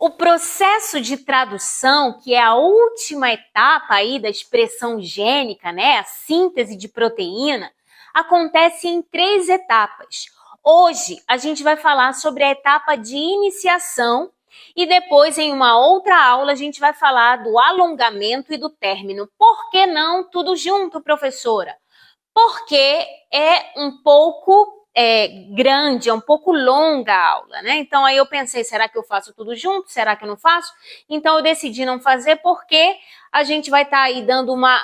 O processo de tradução, que é a última etapa aí da expressão gênica, né, a síntese de proteína, acontece em 3 etapas. Hoje a gente vai falar sobre a etapa de iniciação e depois, em uma outra aula, a gente vai falar do alongamento e do término. Por que não tudo junto, professora? Porque é um pouco grande, é um pouco longa a aula, né? Então aí eu pensei, será que eu faço tudo junto? Será que eu não faço? Então eu decidi não fazer porque a gente vai estar aí dando uma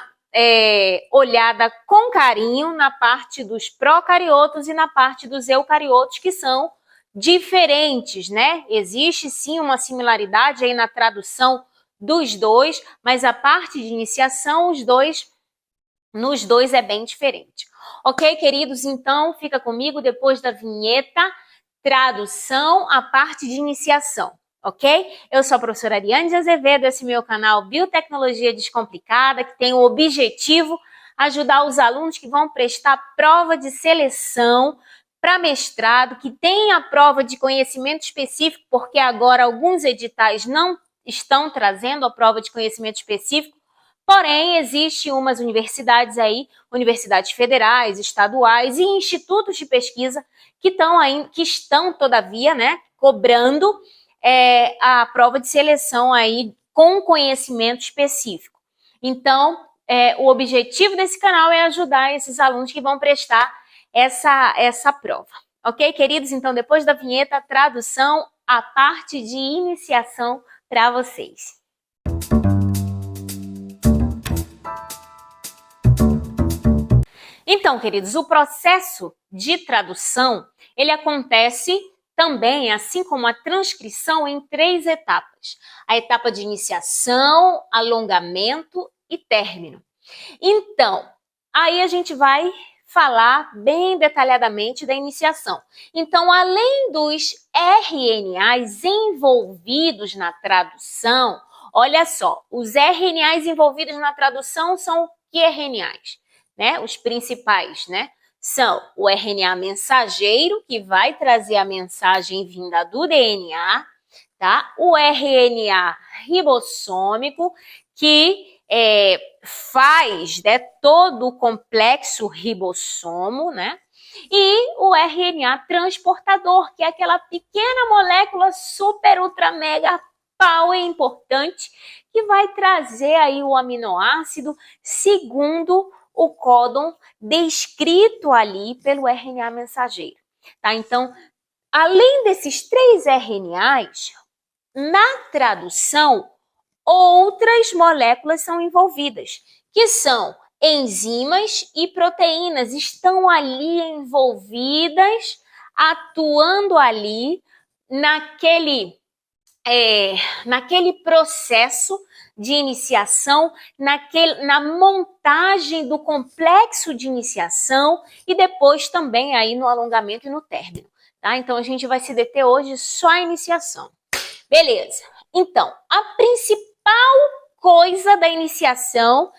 olhada com carinho na parte dos procariotos e na parte dos eucariotos, que são diferentes, né? Existe sim uma similaridade aí na tradução dos dois, mas a parte de iniciação, nos dois é bem diferente. Ok, queridos? Então, fica comigo depois da vinheta, tradução, a parte de iniciação, ok? Eu sou a professora Ariane de Azevedo, esse é meu canal Biotecnologia Descomplicada, que tem o objetivo ajudar os alunos que vão prestar prova de seleção para mestrado, que tem a prova de conhecimento específico, porque agora alguns editais não estão trazendo a prova de conhecimento específico. Porém, existem umas universidades aí, universidades federais, estaduais e institutos de pesquisa que estão todavia, né, cobrando a prova de seleção aí com conhecimento específico. Então, o objetivo desse canal é ajudar esses alunos que vão prestar essa prova. Ok, queridos? Então, depois da vinheta, a tradução, a parte de iniciação para vocês. Então, queridos, o processo de tradução, ele acontece também, assim como a transcrição, em 3 etapas. A etapa de iniciação, alongamento e término. Então, aí a gente vai falar bem detalhadamente da iniciação. Então, além dos RNAs envolvidos na tradução, olha só, os RNAs envolvidos na tradução são que RNAs? Né, os principais, né, são o RNA mensageiro, que vai trazer a mensagem vinda do DNA, tá? O RNA ribossômico, que faz, né, todo o complexo ribossomo, né? E o RNA transportador, que é aquela pequena molécula super, ultra, mega, power importante, que vai trazer aí o aminoácido segundo o códon descrito ali pelo RNA mensageiro, tá? Então, além desses 3 RNAs, na tradução, outras moléculas são envolvidas, que são enzimas e proteínas, estão ali envolvidas, atuando ali naquele processo de iniciação, na montagem do complexo de iniciação e depois também aí no alongamento e no término, tá? Então a gente vai se deter hoje só a iniciação. Beleza. Então, a principal coisa da iniciação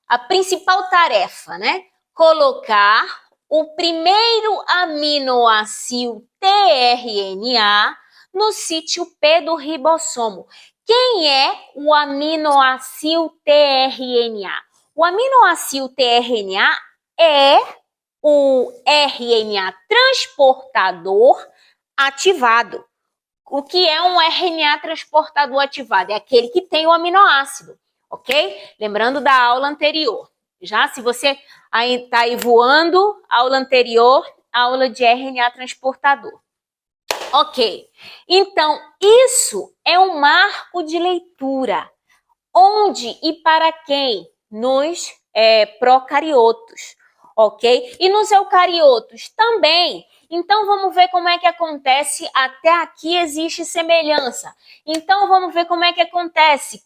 a principal tarefa, né? Colocar o primeiro aminoácido tRNA no sítio P do ribossomo. Quem é o aminoácido tRNA? O aminoácido tRNA é o RNA transportador ativado. O que é um RNA transportador ativado? É aquele que tem o aminoácido, ok? Lembrando da aula anterior. Já se você está aí voando, aula anterior, aula de RNA transportador. Ok, então isso é um marco de leitura. Onde e para quem? Nos procariotos, ok? E nos eucariotos também. Então vamos ver como é que acontece. Até aqui existe semelhança. Então vamos ver como é que acontece.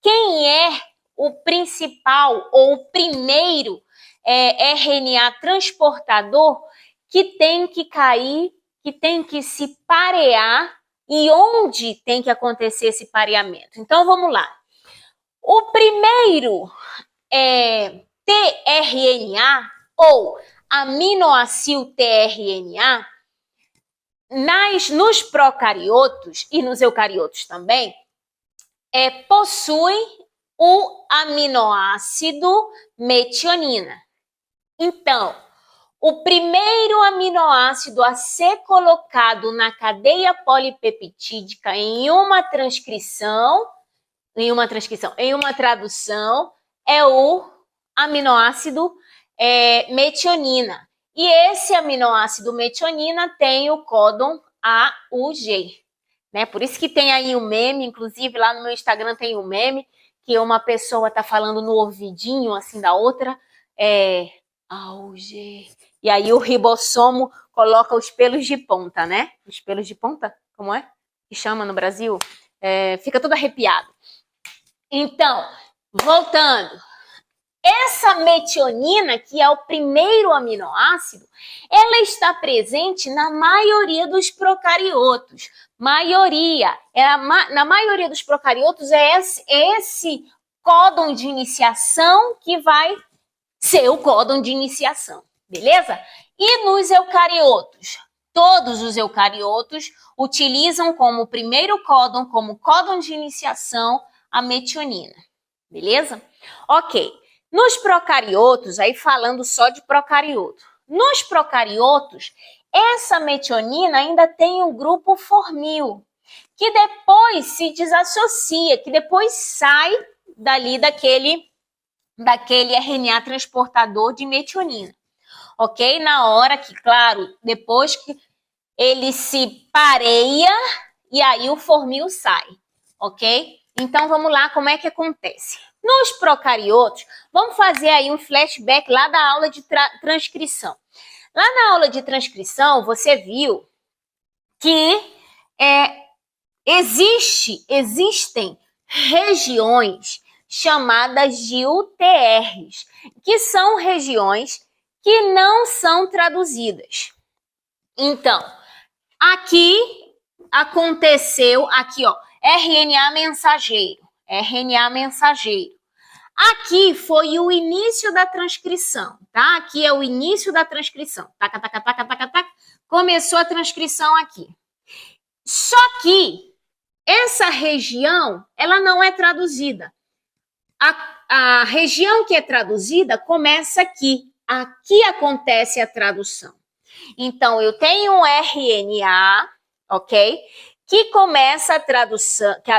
Quem é o principal ou o primeiro RNA transportador que tem que cair, que tem que se parear e onde tem que acontecer esse pareamento. Então vamos lá. O primeiro tRNA ou aminoácido tRNA nos procariotos e nos eucariotos também, possui o aminoácido metionina. Então, o primeiro aminoácido a ser colocado na cadeia polipeptídica em uma tradução é o aminoácido metionina. E esse aminoácido metionina tem o códon AUG, né? Por isso que tem aí um meme, inclusive lá no meu Instagram tem um meme, que uma pessoa tá falando no ouvidinho, assim, da outra, AUG. E aí o ribossomo coloca os pelos de ponta, né? Os pelos de ponta, como é? Que chama no Brasil? Fica todo arrepiado. Então, voltando. Essa metionina, que é o primeiro aminoácido, ela está presente na maioria dos procariotos. Na maioria dos procariotos é esse códon de iniciação que vai ser o códon de iniciação, beleza? E nos eucariotos? Todos os eucariotos utilizam como primeiro códon, como códon de iniciação, a metionina, beleza? Ok. Nos procariotos, aí falando só de procarioto, nos procariotos, essa metionina ainda tem um grupo formil, que depois se desassocia, que depois sai dali daquele RNA transportador de metionina, ok? Na hora que, claro, depois que ele se pareia e aí o formil sai, ok? Então, vamos lá, como é que acontece? Nos procariotos, vamos fazer aí um flashback lá da aula de transcrição. Lá na aula de transcrição, você viu que existem regiões chamadas de UTRs, que são regiões que não são traduzidas. Então, aqui aconteceu, aqui ó, RNA mensageiro. Aqui foi o início da transcrição, tá? Aqui é o início da transcrição. Taca, taca, taca, taca, taca. Começou a transcrição aqui. Só que essa região, ela não é traduzida. A região que é traduzida começa aqui. Aqui acontece a tradução. Então, eu tenho um RNA, ok? Que começa a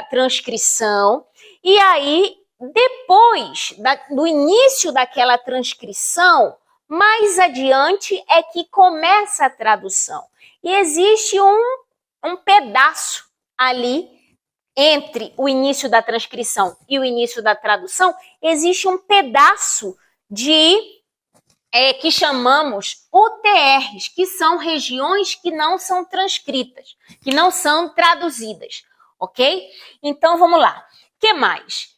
transcrição, e aí, depois do início daquela transcrição, mais adiante é que começa a tradução. E existe um pedaço ali, entre o início da transcrição e o início da tradução, existe um pedaço que chamamos UTRs, que são regiões que não são transcritas, que não são traduzidas, ok? Então, vamos lá. O que mais?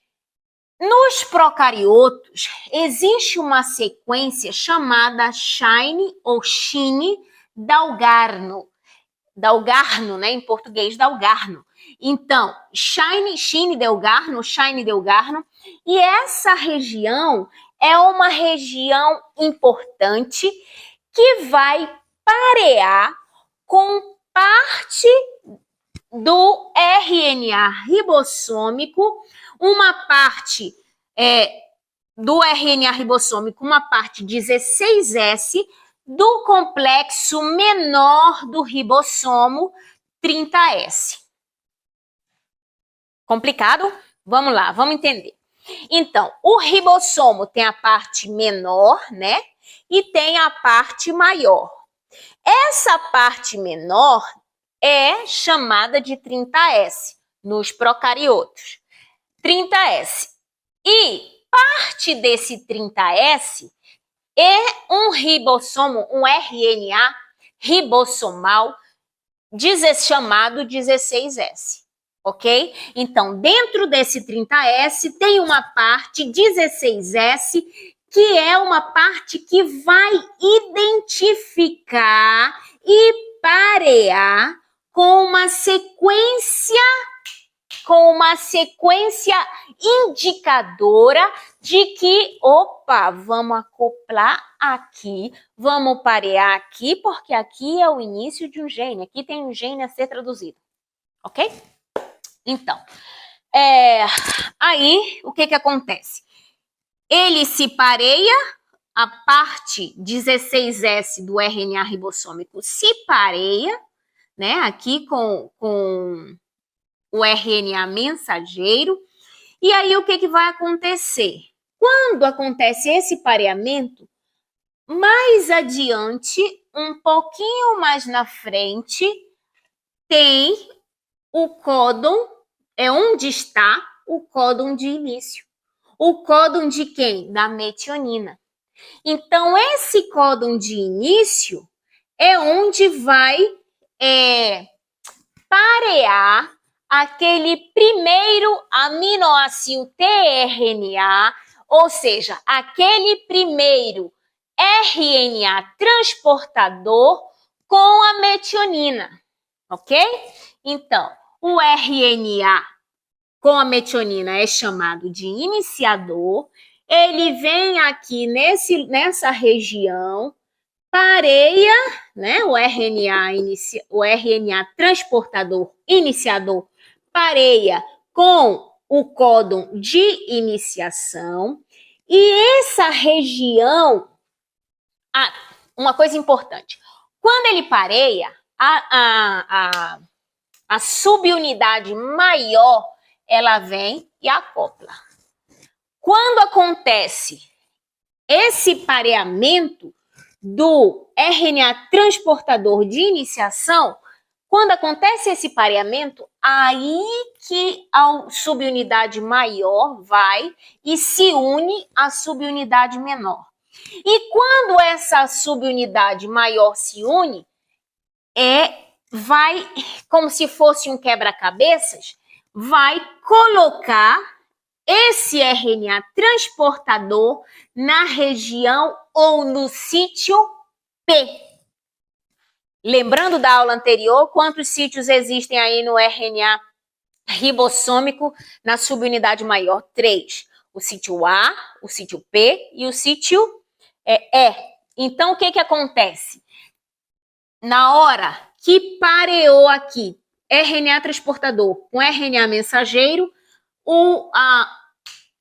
Nos procariotos, existe uma sequência chamada Shine ou Shine-Dalgarno. Dalgarno, né? Em português, Dalgarno. Então, Shine-Dalgarno, e essa região é uma região importante que vai parear com parte do RNA ribossômico, uma parte do RNA ribossômico, uma parte 16S do complexo menor do ribossomo 30S. Complicado? Vamos lá, vamos entender. Então, o ribossomo tem a parte menor, né? E tem a parte maior. Essa parte menor é chamada de 30S nos procariotos. 30S. E parte desse 30S é um ribossomo, um RNA ribossomal chamado 16S. Ok? Então, dentro desse 30S tem uma parte 16S, que é uma parte que vai identificar e parear com uma sequência com uma sequência indicadora de que, opa, vamos acoplar aqui, vamos parear aqui, porque aqui é o início de um gene, aqui tem um gene a ser traduzido, ok? Então, aí o que acontece? Ele se pareia, a parte 16S do RNA ribossômico se pareia, né, aqui com o RNA mensageiro. E aí o que vai acontecer? Quando acontece esse pareamento, mais adiante, um pouquinho mais na frente, tem o códon, é onde está o códon de início. O códon de quem? Da metionina. Então, esse códon de início é onde vai parear aquele primeiro aminoácido tRNA, ou seja, aquele primeiro RNA transportador com a metionina, ok? Então, o RNA com a metionina é chamado de iniciador, ele vem aqui nessa região, pareia, né, o RNA transportador iniciador pareia com o códon de iniciação, e essa região, uma coisa importante, quando ele pareia, a subunidade maior, ela vem e acopla. Quando acontece esse pareamento do RNA transportador de iniciação, quando acontece esse pareamento, aí que a subunidade maior vai e se une à subunidade menor. E quando essa subunidade maior se une, vai, como se fosse um quebra-cabeças, vai colocar esse RNA transportador na região ou no sítio P. Lembrando da aula anterior, quantos sítios existem aí no RNA ribossômico na subunidade maior? 3. O sítio A, o sítio P e o sítio E. Então, o que acontece? Na hora que pareou aqui RNA transportador com RNA mensageiro,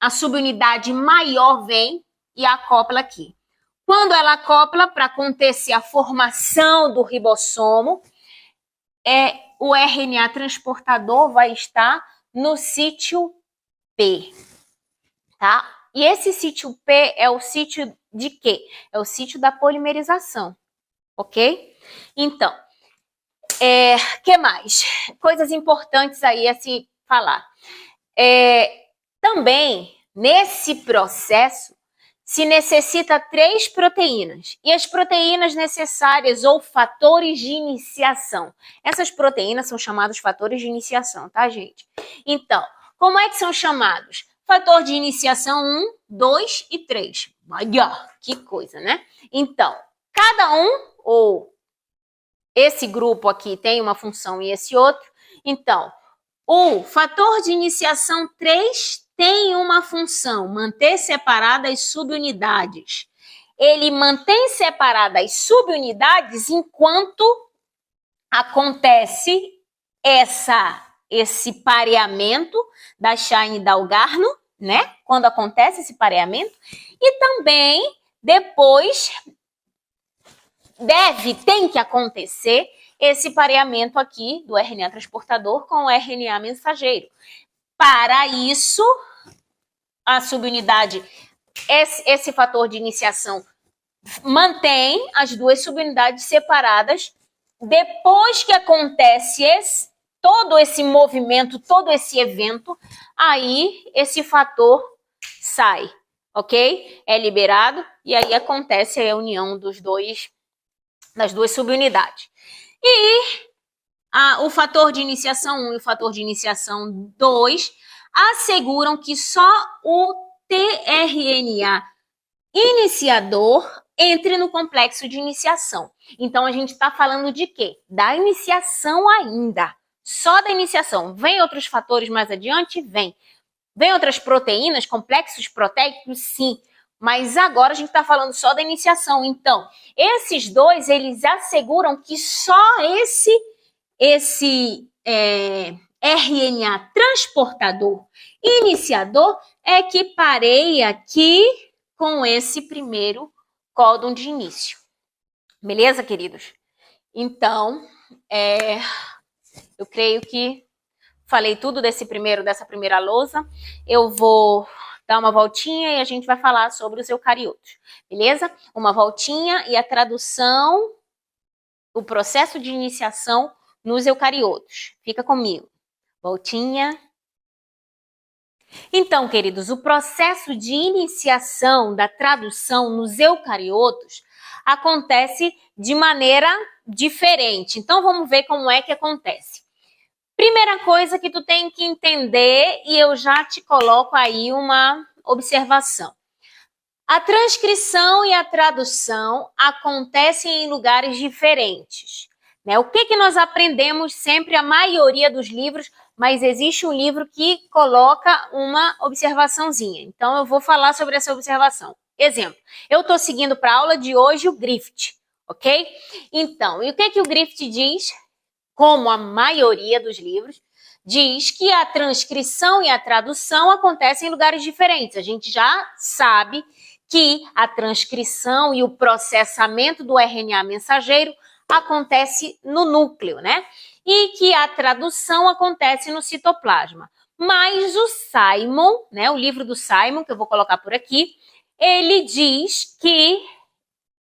a subunidade maior vem e acopla aqui. Quando ela acopla, para acontecer a formação do ribossomo, o RNA transportador vai estar no sítio P, tá? E esse sítio P é o sítio de quê? É o sítio da polimerização, ok? Então, que mais? Coisas importantes aí a se falar. Também, nesse processo, se necessita 3 proteínas. E as proteínas necessárias ou fatores de iniciação. Essas proteínas são chamadas fatores de iniciação, tá, gente? Então, como é que são chamados? Fator de iniciação 1, 2 e 3. Olha, que coisa, né? Então, cada um, ou esse grupo aqui tem uma função e esse outro. Então, o fator de iniciação 3 tem uma função, manter separadas as subunidades. Ele mantém separadas as subunidades enquanto acontece esse pareamento da Shine e da Algarno, né? Quando acontece esse pareamento. E também, depois, tem que acontecer esse pareamento aqui do RNA transportador com o RNA mensageiro. Para isso, a subunidade, esse fator de iniciação mantém as duas subunidades separadas. Depois que acontece todo esse movimento, todo esse evento, aí esse fator sai, ok? É liberado e aí acontece a união das duas subunidades. E o fator de iniciação 1 e o fator de iniciação 2 asseguram que só o tRNA iniciador entre no complexo de iniciação. Então, a gente está falando de quê? Da iniciação ainda, só da iniciação. Vem outros fatores mais adiante? Vem. Vem outras proteínas, complexos proteicos? Sim. Mas agora a gente está falando só da iniciação. Então, esses dois, eles asseguram que só esse RNA transportador iniciador é que pareia aqui com esse primeiro códon de início. Beleza, queridos? Então, eu creio que falei tudo dessa primeira lousa. Eu vou dar uma voltinha e a gente vai falar sobre os eucariotos. Beleza? Uma voltinha e a tradução, o processo de iniciação nos eucariotos. Fica comigo. Voltinha. Então, queridos, o processo de iniciação da tradução nos eucariotos acontece de maneira diferente. Então, vamos ver como é que acontece. Primeira coisa que tu tem que entender, e eu já te coloco aí uma observação. A transcrição e a tradução acontecem em lugares diferentes. Né? O que nós aprendemos sempre, a maioria dos livros, mas existe um livro que coloca uma observaçãozinha. Então, eu vou falar sobre essa observação. Exemplo, eu estou seguindo para a aula de hoje o Griffith, ok? Então, e o que o Griffith diz? Como a maioria dos livros, diz que a transcrição e a tradução acontecem em lugares diferentes. A gente já sabe que a transcrição e o processamento do RNA mensageiro acontece no núcleo, né? E que a tradução acontece no citoplasma. Mas o Simon, né, o livro do Simon, que eu vou colocar por aqui, ele diz que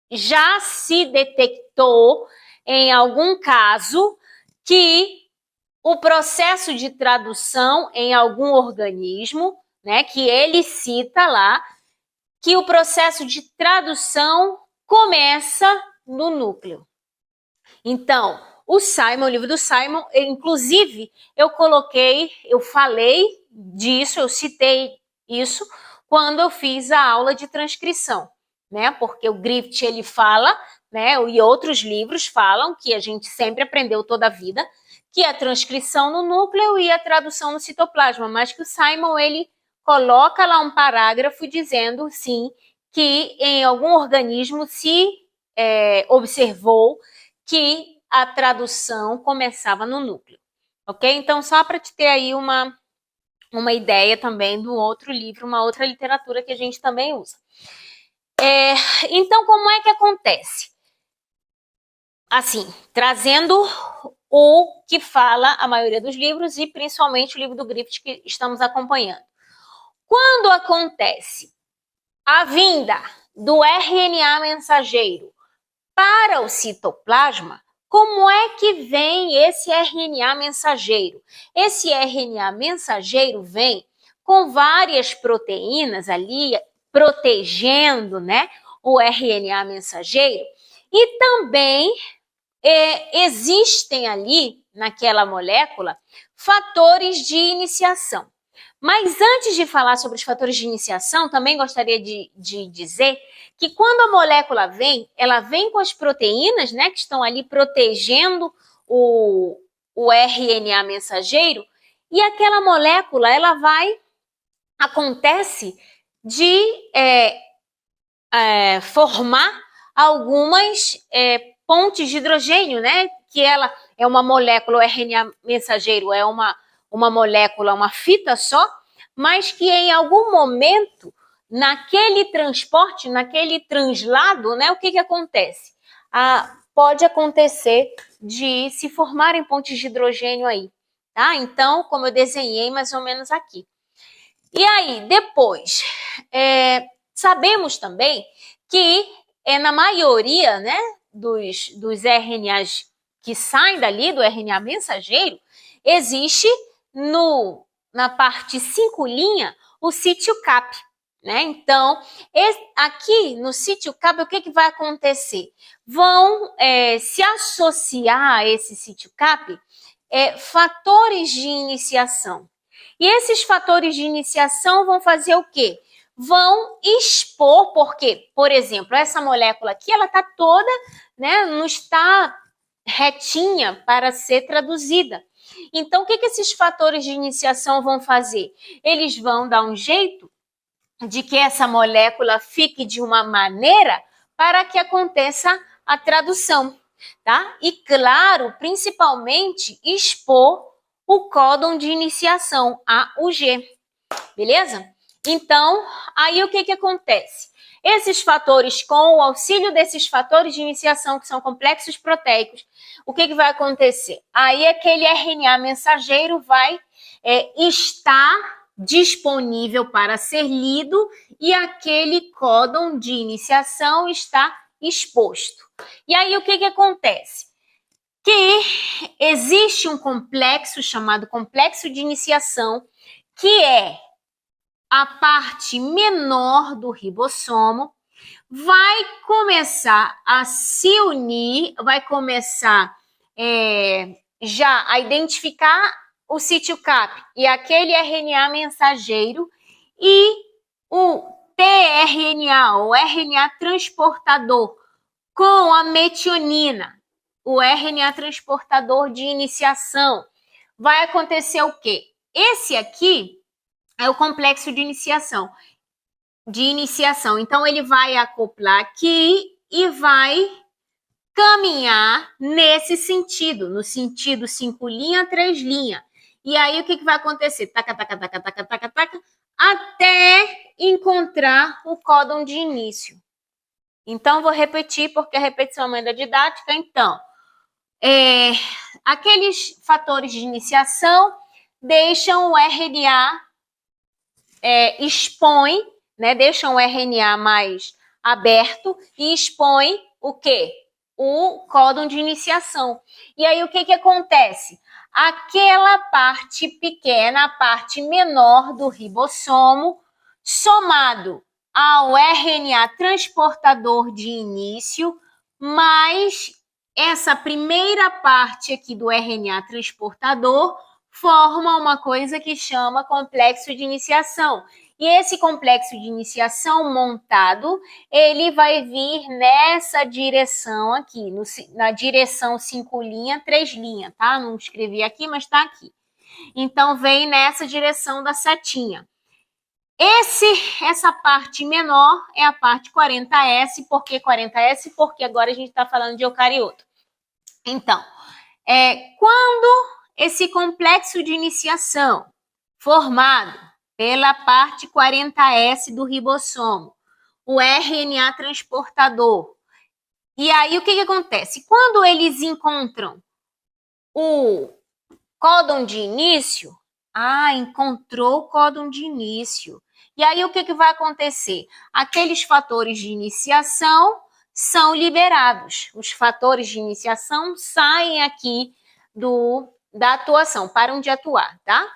já se detectou em algum caso que o processo de tradução em algum organismo, né, que ele cita lá, que o processo de tradução começa no núcleo. Então, o Simon, o livro do Simon, inclusive, eu falei disso, eu citei isso quando eu fiz a aula de transcrição, né? Porque o Griffith, ele fala, né, e outros livros falam, que a gente sempre aprendeu toda a vida, que a transcrição no núcleo e a tradução no citoplasma, mas que o Simon, ele coloca lá um parágrafo dizendo, sim, que em algum organismo se observou que a tradução começava no núcleo, ok? Então, só para te ter aí uma ideia também do outro livro, uma outra literatura que a gente também usa. Então, como é que acontece? Assim, trazendo o que fala a maioria dos livros e principalmente o livro do Griffith que estamos acompanhando. Quando acontece a vinda do RNA mensageiro para o citoplasma, como é que vem esse RNA mensageiro? Esse RNA mensageiro vem com várias proteínas ali protegendo, né, o RNA mensageiro, e também existem ali naquela molécula fatores de iniciação. Mas antes de falar sobre os fatores de iniciação, também gostaria de dizer que quando a molécula vem, ela vem com as proteínas, né, que estão ali protegendo o RNA mensageiro, e aquela molécula, ela acontece de formar algumas pontes de hidrogênio, né, que ela é uma molécula, o RNA mensageiro é uma molécula, uma fita só, mas que em algum momento, naquele transporte, naquele translado, né, o que acontece? Pode acontecer de se formarem pontes de hidrogênio aí, tá? Então, como eu desenhei mais ou menos aqui. E aí, depois, sabemos também que na maioria, né, dos RNAs que saem dali, do RNA mensageiro, existe na parte 5' o sítio CAP, né? Então, aqui no sítio CAP, o que vai acontecer? Vão se associar a esse sítio CAP fatores de iniciação. E esses fatores de iniciação vão fazer o quê? Vão expor, porque, por exemplo, essa molécula aqui, ela está toda, né, não está retinha para ser traduzida. Então, o que esses fatores de iniciação vão fazer? Eles vão dar um jeito de que essa molécula fique de uma maneira para que aconteça a tradução, tá? E, claro, principalmente expor o códon de iniciação, A, o G, beleza? Então, aí o que acontece? Esses fatores, com o auxílio desses fatores de iniciação, que são complexos proteicos, o que vai acontecer? Aí aquele RNA mensageiro vai estar disponível para ser lido e aquele códon de iniciação está exposto. E aí o que acontece? Que existe um complexo chamado complexo de iniciação, que é a parte menor do ribossomo, vai começar a se unir, vai começar já a identificar o sítio CAP e aquele RNA mensageiro e o tRNA, o RNA transportador, com a metionina, o RNA transportador de iniciação. Vai acontecer o quê? Esse aqui é o complexo de iniciação. Então, ele vai acoplar aqui e vai caminhar nesse sentido, no sentido 5', 3'. E aí, o que vai acontecer? Taca, taca, taca, taca, taca, taca, até encontrar o códon de início. Então, vou repetir, porque a repetição é mãe da didática. Então, aqueles fatores de iniciação deixam o RNA, expõe, né, deixam o RNA mais aberto e expõe o quê? O códon de iniciação. E aí, o que acontece? Aquela parte pequena, a parte menor do ribossomo, somado ao RNA transportador de início, mais essa primeira parte aqui do RNA transportador, forma uma coisa que chama complexo de iniciação. E esse complexo de iniciação montado, ele vai vir nessa direção aqui, na direção 5', 3', tá? Não escrevi aqui, mas tá aqui. Então, vem nessa direção da setinha. Essa parte menor é a parte 40S. Por que 40S? Porque agora a gente está falando de eucarioto. Então, quando esse complexo de iniciação formado pela parte 40S do ribossomo, o RNA transportador, e aí o que acontece? Quando eles encontram o códon de início, encontrou o códon de início. E aí o que vai acontecer? Aqueles fatores de iniciação são liberados. Os fatores de iniciação saem aqui da atuação, param de atuar, tá?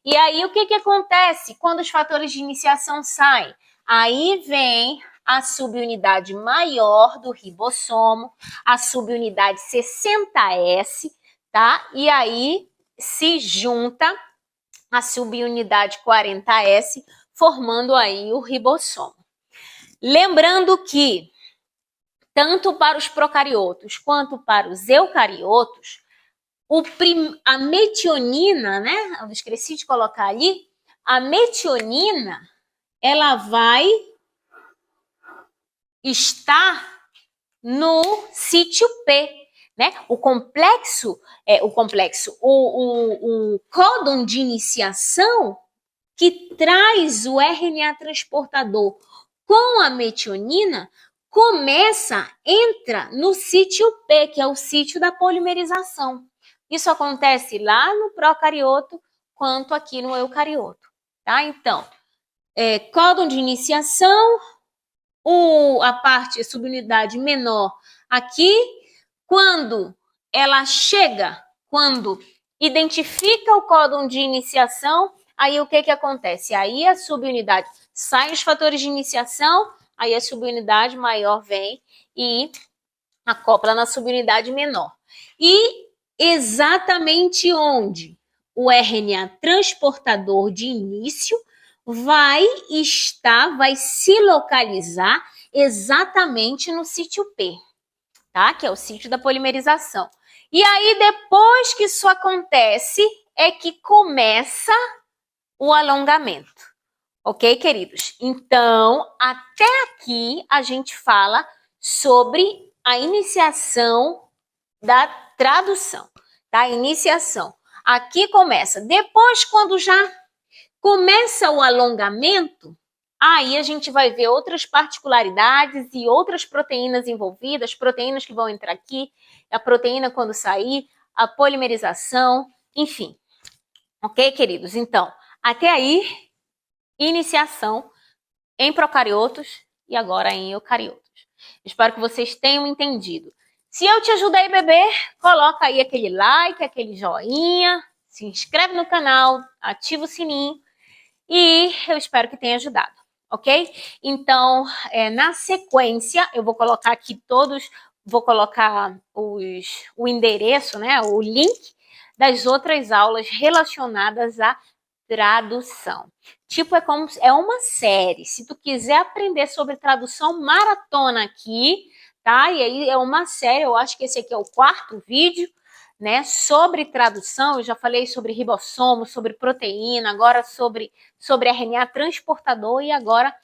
E aí o que acontece quando os fatores de iniciação saem? Aí vem a subunidade maior do ribossomo, a subunidade 60S, tá? E aí se junta a subunidade 40S, formando aí o ribossomo. Lembrando que, tanto para os procariotos quanto para os eucariotos, a metionina, né? Eu esqueci de colocar ali, a metionina, ela vai estar no sítio P, né? O códon de iniciação que traz o RNA transportador com a metionina entra no sítio P, que é o sítio da polimerização. Isso acontece lá no procarioto quanto aqui no eucarioto, tá? Então, códon de iniciação, a parte, a subunidade menor aqui, quando ela chega, quando identifica o códon de iniciação, aí o que acontece? Aí a subunidade sai os fatores de iniciação, aí a subunidade maior vem e acopla na subunidade menor. E exatamente onde o RNA transportador de início vai se localizar exatamente no sítio P, tá? Que é o sítio da polimerização. E aí, depois que isso acontece, é que começa o alongamento. Ok, queridos? Então, até aqui a gente fala sobre a iniciação da tradução, tá? Iniciação. Aqui começa. Depois, quando já começa o alongamento, aí a gente vai ver outras particularidades e outras proteínas envolvidas, proteínas que vão entrar aqui, a proteína quando sair, a polimerização, enfim. Ok, queridos? Então, até aí, iniciação em procariotos e agora em eucariotos. Espero que vocês tenham entendido. Se eu te ajudei, bebê, coloca aí aquele like, aquele joinha, se inscreve no canal, ativa o sininho e eu espero que tenha ajudado, ok? Então, na sequência, eu vou colocar aqui todos, vou colocar o endereço, né, o link das outras aulas relacionadas à tradução. Tipo, é uma série. Se tu quiser aprender sobre tradução, maratona aqui, tá? E aí é uma série, eu acho que esse aqui é o 4º vídeo, né? Sobre tradução, eu já falei sobre ribossomo, sobre proteína, agora sobre RNA transportador e agora,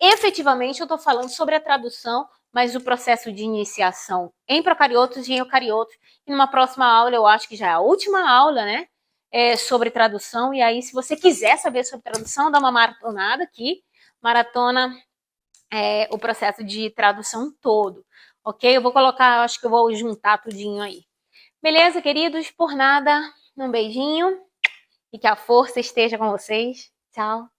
efetivamente, eu tô falando sobre a tradução, mas o processo de iniciação em procariotos e em eucariotos. E numa próxima aula, eu acho que já é a última aula, né? Sobre tradução, e aí se você quiser saber sobre tradução, dá uma maratonada aqui, maratona o processo de tradução todo, ok? Eu vou colocar, acho que eu vou juntar tudinho aí. Beleza, queridos? Por nada, um beijinho e que a força esteja com vocês. Tchau.